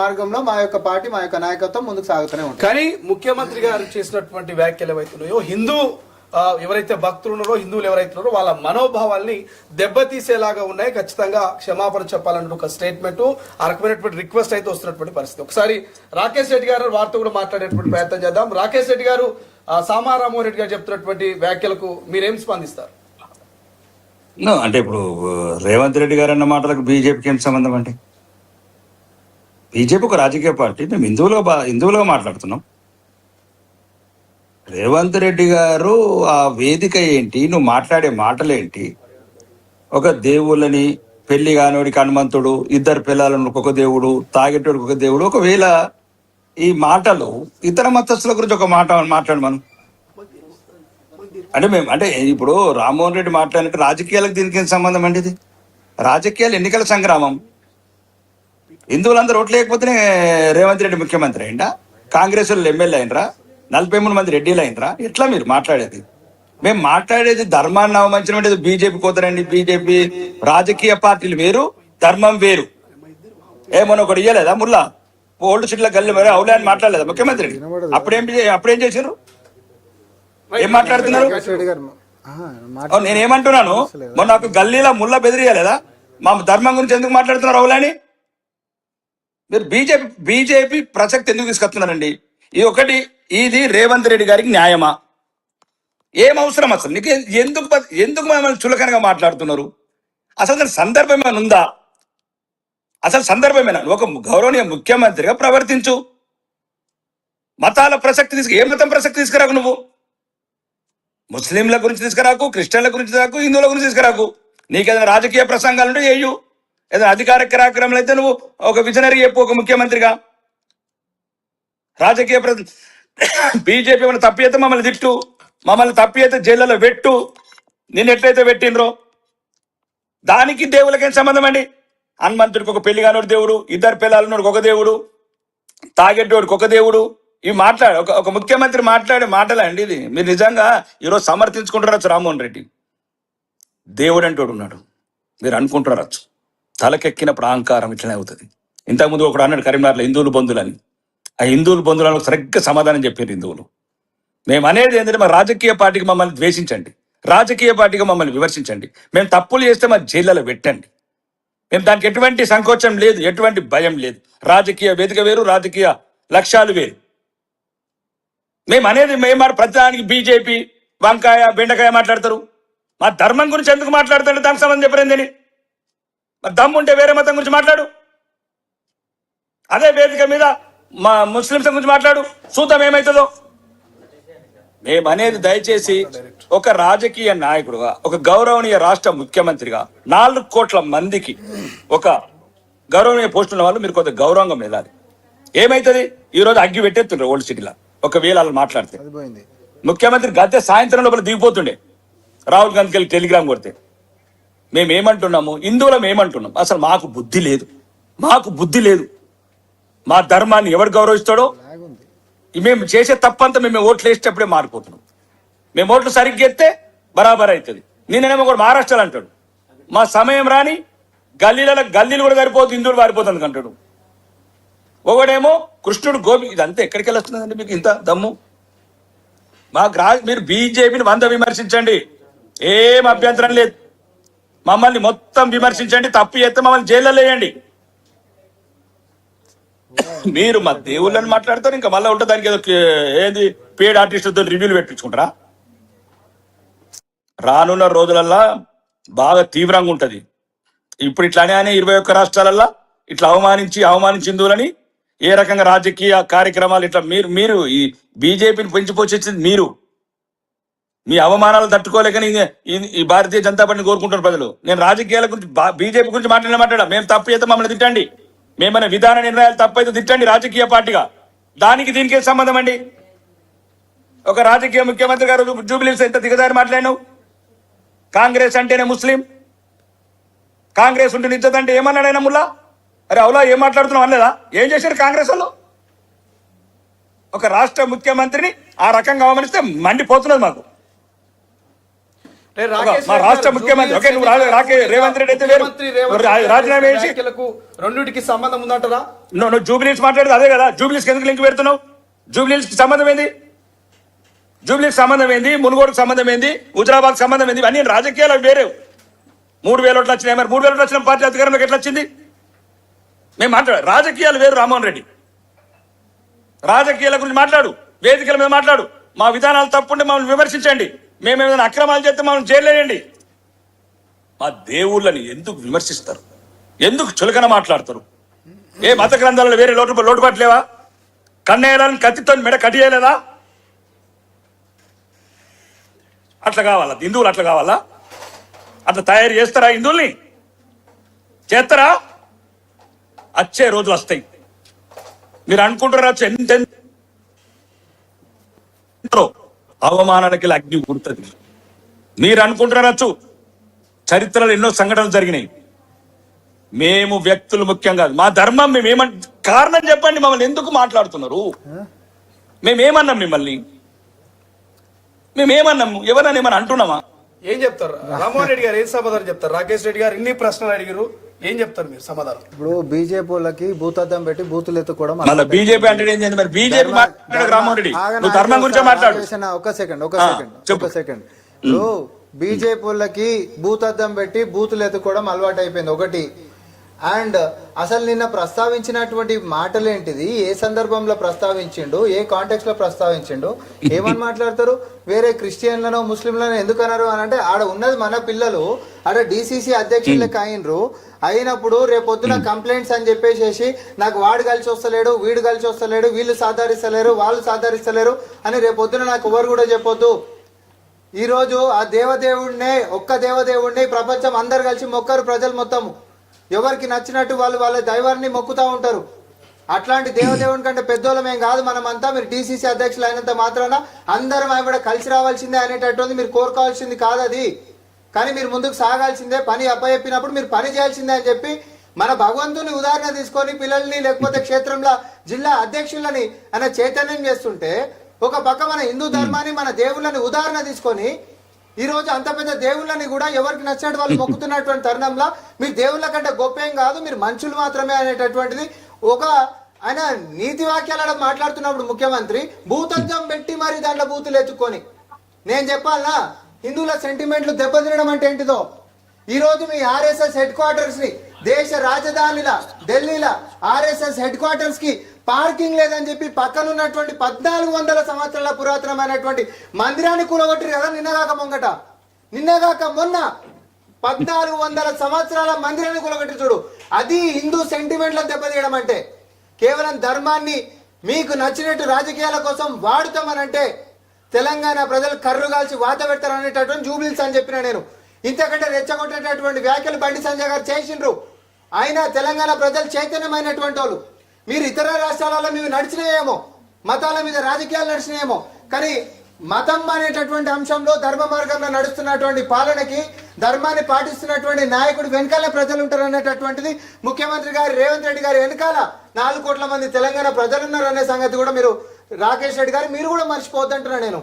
మార్గంలో మా యొక్క పార్టీ మా యొక్క నాయకత్వం ముందుకు సాగుతూనే ఉంటుంది. కానీ ముఖ్యమంత్రి గారు చేసినటువంటి వ్యాఖ్యలు ఏవైతున్నాయో ఎవరైతే భక్తులు ఉన్నారో హిందువులు ఎవరైతే ఉన్నారో వాళ్ళ మనోభావాల్ని దెబ్బతీసేలాగా ఉన్నాయి. ఖచ్చితంగా క్షమాపణ చెప్పాలన్న ఒక స్టేట్మెంట్ ఆ రకమైనటువంటి రిక్వెస్ట్ అయితే వస్తున్నటువంటి పరిస్థితి. ఒకసారి రాకేష్ రెడ్డి గారు వారితో కూడా మాట్లాడేటువంటి ప్రయత్నం చేద్దాం. రాకేష్ రెడ్డి గారు, సామారామోహన్ రెడ్డి గారు చెప్తున్నటువంటి వ్యాఖ్యలకు మీరేం స్పందిస్తారు? అంటే ఇప్పుడు రేవంత్ రెడ్డి గారు అన్న మాటలకు బీజేపీకి ఏం సంబంధం అంటే? బీజేపీ ఒక రాజకీయ పార్టీ, మేము హిందువులుగా మాట్లాడుతున్నాం. రేవంత్ రెడ్డి గారు ఆ వేదిక ఏంటి, నువ్వు మాట్లాడే మాటలేంటి? ఒక దేవుళ్ళని, పెళ్లి కానివాడికి హనుమంతుడు, ఇద్దరు పిల్లలను ఒక దేవుడు, తాగేటోడికి ఒక దేవుడు. ఒకవేళ ఈ మాటలు ఇతర మతస్థుల గురించి ఒక మాట మాట్లాడు మనం అంటే ఇప్పుడు రామ్మోహన్ రెడ్డి మాట్లాడినట్టు రాజకీయాలకు దీనికి ఏం సంబంధం అండి? ఇది రాజకీయాలు, ఎన్నికల సంగ్రామం. హిందువులందరూ ఓట్లు లేకపోతేనే రేవంత్ రెడ్డి ముఖ్యమంత్రి అయిందా? కాంగ్రెస్ వాళ్ళు ఎమ్మెల్యే అయినరా? 43 మంది రెడ్డిలు అయినరా? ఎట్లా మీరు మాట్లాడేది? మేము మాట్లాడేది ధర్మాన్ని అవమంచడం. బీజేపీ కోతరండి. బీజేపీ రాజకీయ పార్టీలు వేరు, ధర్మం వేరు. ఏమన్నా ఒకటి ఇయ్యలేదా? ముల్లా ఓల్డ్ సిటీలో గల్లి మరి అవులే అని మాట్లాడలేదా ముఖ్యమంత్రి? అప్పుడేం చేశారు? ఏం మాట్లాడుతున్నారు? నేనేమంటున్నాను, మొన్న ఒక గల్లీలో ముల్లా బెదిరియలేదా? మా ధర్మం గురించి ఎందుకు మాట్లాడుతున్నారు అవులని? మీరు బీజేపీ ప్రసక్తి ఎందుకు తీసుకొస్తున్నారండి? ఇది రేవంత్ రెడ్డి గారికి న్యాయమా? ఏం అవసరం అసలు? నీకు ఎందుకు మమ్మల్ని చులకనగా మాట్లాడుతున్నారు? అసలు సందర్భం ఏమైనా ఉందా? అసలు సందర్భమేనా? ఒక గౌరవనీయ ముఖ్యమంత్రిగా ప్రవర్తించు. మతాల ప్రసక్తి ఏ మతం ప్రసక్తి తీసుకురాకు. నువ్వు ముస్లింల గురించి తీసుకురాకు, క్రిస్టియన్ల గురించి తీసుకురాకు, హిందువుల గురించి తీసుకురాకు. నీకేదైనా రాజకీయ ప్రసంగాలు ఉంటే చేయు. ఏదైనా అధికార కార్యక్రమాలు అయితే నువ్వు ఒక విజనరీ చెప్పు. ఒక ముఖ్యమంత్రిగా రాజకీయ బీజేపీ ఏమైనా తప్పి అయితే మమ్మల్ని తిట్టు, మమ్మల్ని తప్పి అయితే జైళ్ళలో పెట్టు. నిన్ను ఎట్లయితే పెట్టినరో దానికి దేవులకేం సంబంధం అండి? హనుమంతుడికి ఒక పెళ్లి కానోడు దేవుడు, ఇద్దరు పిల్లలున్నోడికి ఒక దేవుడు, తాగేటోడికి ఒక దేవుడు. ఇవి ఒక ముఖ్యమంత్రి మాట్లాడే మాటలే అండి ఇది. మీరు నిజంగా ఈరోజు సమర్థించుకుంటారచ్చు రామ్మోహన్ రెడ్డి. దేవుడు అంటోడు ఉన్నాడు, మీరు అనుకుంటారచ్చు. తలకెక్కినప్పుడు అహంకారం ఇట్లనే అవుతుంది. ఇంతకుముందు ఒకడు అన్నాడు కరీంనగర్లో హిందువులు బంధువులని. ఆ హిందువులు బంధువులను సరిగ్గా సమాధానం చెప్పారు హిందువులు. మేము అనేది ఏంటంటే, మా రాజకీయ పార్టీకి మమ్మల్ని ద్వేషించండి, రాజకీయ పార్టీగా మమ్మల్ని విమర్శించండి. మేము తప్పులు చేస్తే మా జైళ్ళలో పెట్టండి. మేము దానికి ఎటువంటి సంకోచం లేదు, ఎటువంటి భయం లేదు. రాజకీయ వేదిక వేరు, రాజకీయ లక్ష్యాలు వేరు. మేము ప్రతిదానికి బీజేపీ వంకాయ బెండకాయ మాట్లాడతారు. మా ధర్మం గురించి ఎందుకు మాట్లాడతాడు? దానికి సంబంధం చెప్పరేందని. మరి దమ్ముంటే వేరే మతం గురించి మాట్లాడు. అదే వేదిక మీద మా ముస్లింస్ గురించి మాట్లాడు, చూద్దాం ఏమవుతుందో. మేమనేది దయచేసి ఒక రాజకీయ నాయకుడుగా, ఒక గౌరవనీయ రాష్ట్ర ముఖ్యమంత్రిగా 4 కోట్ల మందికి ఒక గౌరవనీయ పోస్ట్ ఉన్న వాళ్ళు మీరు కొంత గౌరవంగా వెళ్ళాలి. ఏమైతుంది? ఈరోజు అగ్గి పెట్టేస్తుండ్రు ఓల్డ్ సిటీలో. ఒకవేళ వాళ్ళు మాట్లాడితే ముఖ్యమంత్రి గద్దె సాయంత్రం లోపల దిగిపోతుండే, రాహుల్ గాంధీకి వెళ్ళి టెలిగ్రామ్ కొడితే. మేమేమంటున్నాము? హిందువులం ఏమంటున్నాం? అసలు మాకు బుద్ధి లేదు. మా ధర్మాన్ని ఎవరు గౌరవిస్తాడో, మేము చేసే తప్పంతా మేము ఓట్లు వేసేటప్పుడే మారిపోతున్నాం. మేము ఓట్లు సరిగ్గా ఎత్తే బరాబర్ అవుతుంది. నిన్ననేమో కూడా మహారాష్ట్రలో అంటాడు, మా సమయం రాని గల్లీలు కూడా సరిపోతుంది, హిందువులు పారిపోతుంది అంటాడు. ఒకడేమో కృష్ణుడు గోపి. ఇదంతా ఎక్కడికి వెళ్ళొస్తుందండి మీకు ఇంత దమ్ము? మీరు బీజేపీని 100 విమర్శించండి, ఏం అభ్యంతరం లేదు. మమ్మల్ని మొత్తం విమర్శించండి, తప్పు చేస్తే మమ్మల్ని జైల్లో వేయండి. మీరు మా దేవుళ్ళని మాట్లాడతారు, ఇంకా మళ్ళీ ఉంటుంది దానికి ఏదో ఏది పేడ్ ఆర్టిస్టులతో రివ్యూలు పెట్టించుకుంటారా? రానున్న రోజులల్లా బాగా తీవ్రంగా ఉంటది. ఇప్పుడు ఇట్లానే 21 రాష్ట్రాలల్లో ఇట్లా అవమానించి హిందువులని ఏ రకంగా రాజకీయ కార్యక్రమాలు ఇట్లా మీరు ఈ బీజేపీని పెంచిపోసేది మీరు. మీ అవమానాలు తట్టుకోలేకని ఈ భారతీయ జనతా పార్టీని కోరుకుంటున్న ప్రజలు. నేను రాజకీయాల గురించి బీజేపీ గురించి మాట్లాడా. మేము తప్పు అయితే మమ్మల్ని తిట్టండి, మేమైనా విధాన నిర్ణయాలు తప్పైతే తిట్టండి రాజకీయ పార్టీగా. దానికి దీనికే సంబంధం అండి? ఒక రాజకీయ ముఖ్యమంత్రి గారు జూబిలీస్ ఎంత దిగజారి మాట్లాడినావు. కాంగ్రెస్ అంటేనే ముస్లిం, కాంగ్రెస్ ఉంటే నిశ్చిత అంటే ఏమన్నాడు ఆయన ముల్లా? అరే అవులా ఏం మాట్లాడుతున్నావు అనలేదా? ఏం చేశారు కాంగ్రెస్ వాళ్ళు? ఒక రాష్ట్ర ముఖ్యమంత్రిని ఆ రకంగా అవమానిస్తే మండిపోతున్నది మాకు. రాకేష్ మా రెడ్డి రాష్ట్ర గారు ముఖ్యమంత్రి ఓకే నువ్వు రేవంత్ రెడ్డి అయితే వేరు ముఖ్యమంత్రి రేవంత్ రెడ్డి రాజీనామా చేసిన చేసి వ్యాఖ్యలకు రెండింటికి సంబంధం ఉందంటారా? నువ్వు జూబ్లీస్ మాట్లాడేది అదే కదా. జూబ్లీస్కి ఎందుకు లింక్ పెడుతున్నావు? జూబ్లీస్కి సంబంధం ఏంది? జూబ్లీకి సంబంధం ఏంది? మునుగోడుకు సంబంధం ఏంది? హుజరాబాద్ సంబంధం ఏంది? అన్ని రాజకీయాలు వేరే. 3,000 ఓట్లు వచ్చినాయి. మరి 3,000 ఓట్లు వచ్చిన పార్టీ అధికారంలోకి ఎట్లా వచ్చింది? మేము మాట్లాడు రాజకీయాలు వేరు. రామ్మోహన్ రెడ్డి రాజకీయాల గురించి మాట్లాడు, వేదికల మీద మాట్లాడు. మా విధానాలు తప్పుంటే మమ్మల్ని విమర్శించండి. మేము ఏమైనా అక్రమాలు చేస్తే మమ్మల్ని జైలేయండి. మా దేవుళ్ళని ఎందుకు విమర్శిస్తారు? ఎందుకు చులకన మాట్లాడతారు? ఏ మత గ్రంథాలలో వేరే లోటుపాటు లేవా? కన్నేయాలని కత్తితో మెడ కట్టియలేదా? అట్లా కావాలా? హిందువులు అట్లా కావాలా? అట్లా తయారు చేస్తారా? హిందువుల్ని చేస్తారా? వచ్చే రోజులు వస్తాయి. మీరు అనుకుంటారు ఎంత అవమానానికి అగ్ని పుడుతుంది. మీరు అనుకుంటారచ్చు చరిత్రలో ఎన్నో సంఘటనలు జరిగినాయి. మేము వ్యక్తులు ముఖ్యం కాదు, మా ధర్మం. కారణం చెప్పండి. మమ్మల్ని ఎందుకు మాట్లాడుతున్నారు? మేమేమన్నాం? మేమేమన్నాము? ఎవరన్నా ఏమన్నా అంటున్నామా? ఏం చెప్తారు? రామ్మోహన్ రెడ్డి గారు ఏం సమాధానం చెప్తారు? రాకేష్ రెడ్డి గారు ఇన్ని ప్రశ్నలు అడిగారు, ఏం చెప్తారు మీరు సమాధానం? ఇప్పుడు బీజేపీ వాళ్ళకి భూతద్దం పెట్టి బూతులు ఎత్తుకోవడం మళ్ళీ బీజేపీ అంటే ఏం చేయండి? మరి బీజేపీ మాట్లాడు రామ్మోహన్ రెడ్డి, నువ్వు ధర్మం గురించే మాట్లాడు. ఒక సెకండ్ ఇప్పుడు బీజేపీ వాళ్ళకి భూతద్దం పెట్టి బూతులు ఎత్తుకోవడం అలవాటు అయిపోయింది ఒకటి. అండ్ అసలు నిన్న ప్రస్తావించినటువంటి మాటలు ఏంటిది? ఏ సందర్భంలో ప్రస్తావించిండు? ఏ కాంటెక్స్ట్ లో ప్రస్తావించిండు? ఏమని మాట్లాడతారు? వేరే క్రిస్టియన్లను ముస్లింలను ఎందుకు అన్నారు అని అంటే, ఆడ ఉన్నది మన పిల్లలు, ఆడ డిసిసి అధ్యక్షులకు అయినరు. అయినప్పుడు రేపొద్దున కంప్లైంట్స్ అని చెప్పేసి నాకు వాడు కలిసి వస్తలేడు, వీడు కలిసి వస్తలేడు, వీళ్ళు సాధారిస్తలేరు, వాళ్ళు సాధారిస్తలేరు అని రేపొద్దున నాకు ఎవరు కూడా చెప్పొద్దు. ఈ రోజు ఆ దేవదేవుడినే, ఒక్క దేవదేవుడిని ప్రపంచం అందరు కలిసి మొక్కరు. ప్రజలు మొత్తము ఎవరికి నచ్చినట్టు వాళ్ళు వాళ్ళ దైవాన్ని మొక్కుతా ఉంటారు. అట్లాంటి దేవదేవుని కంటే పెద్దోళ్ళమేం కాదు మనమంతా. మీరు డిసిసి అధ్యక్షులు అయినంత మాత్రాన అందరం ఆవిడ కలిసి రావాల్సిందే అనేటటువంటి మీరు కోరుకోవాల్సింది కాదు అది. కానీ మీరు ముందుకు సాగాల్సిందే. పని అప్పచెప్పినప్పుడు మీరు పని చేయాల్సిందే అని చెప్పి మన భగవంతుని ఉదాహరణ తీసుకొని పిల్లల్ని లేకపోతే క్షేత్రంలో జిల్లా అధ్యక్షులని ఆయన చైతన్యం చేస్తుంటే, ఒక పక్క మన హిందూ ధర్మాన్ని మన దేవుళ్ళని ఉదాహరణ తీసుకొని ఈ రోజు అంత పెద్ద దేవుళ్ళని కూడా ఎవరికి నచ్చినట్టు వాళ్ళు మొక్కుతున్నటువంటి తరుణంలో మీరు దేవుళ్ళ కంటే గొప్పేం కాదు, మీరు మనుషులు మాత్రమే అనేటటువంటిది ఒక ఆయన నీతి వాక్యాల మాట్లాడుతున్నప్పుడు ముఖ్యమంత్రి భూతత్వం పెట్టి మరి దాంట్లో బూతులు ఎత్తుకొని నేను చెప్పాలనా? హిందువుల సెంటిమెంట్లు దెబ్బతినడం అంటే ఏంటిదో. ఈ రోజు మీ ఆర్ఎస్ఎస్ హెడ్ క్వార్టర్స్ ని, దేశ రాజధానిల ఢిల్లీలో ఆర్ఎస్ఎస్ హెడ్ క్వార్టర్స్ కి పార్కింగ్ లేదని చెప్పి పక్కనున్నటువంటి 1400 సంవత్సరాల పురాతనమైనటువంటి మందిరాన్ని కూలగొట్టారు కదా నిన్నగాక మొన్న 1400 సంవత్సరాల మందిరాన్ని కూలగొట్టి చూడు. అది హిందూ సెంటిమెంట్లను దెబ్బతీయడం అంటే. కేవలం ధర్మాన్ని మీకు నచ్చినట్టు రాజకీయాల కోసం వాడుతామనంటే తెలంగాణ ప్రజలు కర్రు కాల్చి వాత పెడతారు అనేటటువంటి జూబ్లీస్ అని చెప్పిన నేను. ఇంతకంటే రెచ్చగొట్టేటటువంటి వ్యాఖ్యలు బండి సంజయ్ గారు చేసిండ్రు. ఆయన తెలంగాణ ప్రజలు చైతన్యమైనటువంటి వాళ్ళు. మీరు ఇతర రాష్ట్రాలలో మీరు నడిచినాయేమో, మతాల మీద రాజకీయాలు నడిచినాయేమో, కానీ మతం అనేటటువంటి అంశంలో ధర్మ మార్గంలో నడుస్తున్నటువంటి పాలనకి, ధర్మాన్ని పాటిస్తున్నటువంటి నాయకుడు వెనకాల ప్రజలు ఉంటారు అనేటటువంటిది ముఖ్యమంత్రి గారు రేవంత్ రెడ్డి గారు వెనకాల 4 కోట్ల మంది తెలంగాణ ప్రజలు ఉన్నారు అనే సంగతి కూడా మీరు రాకేష్ రెడ్డి గారు మీరు కూడా మర్చిపోద్దంటున్నా నేను.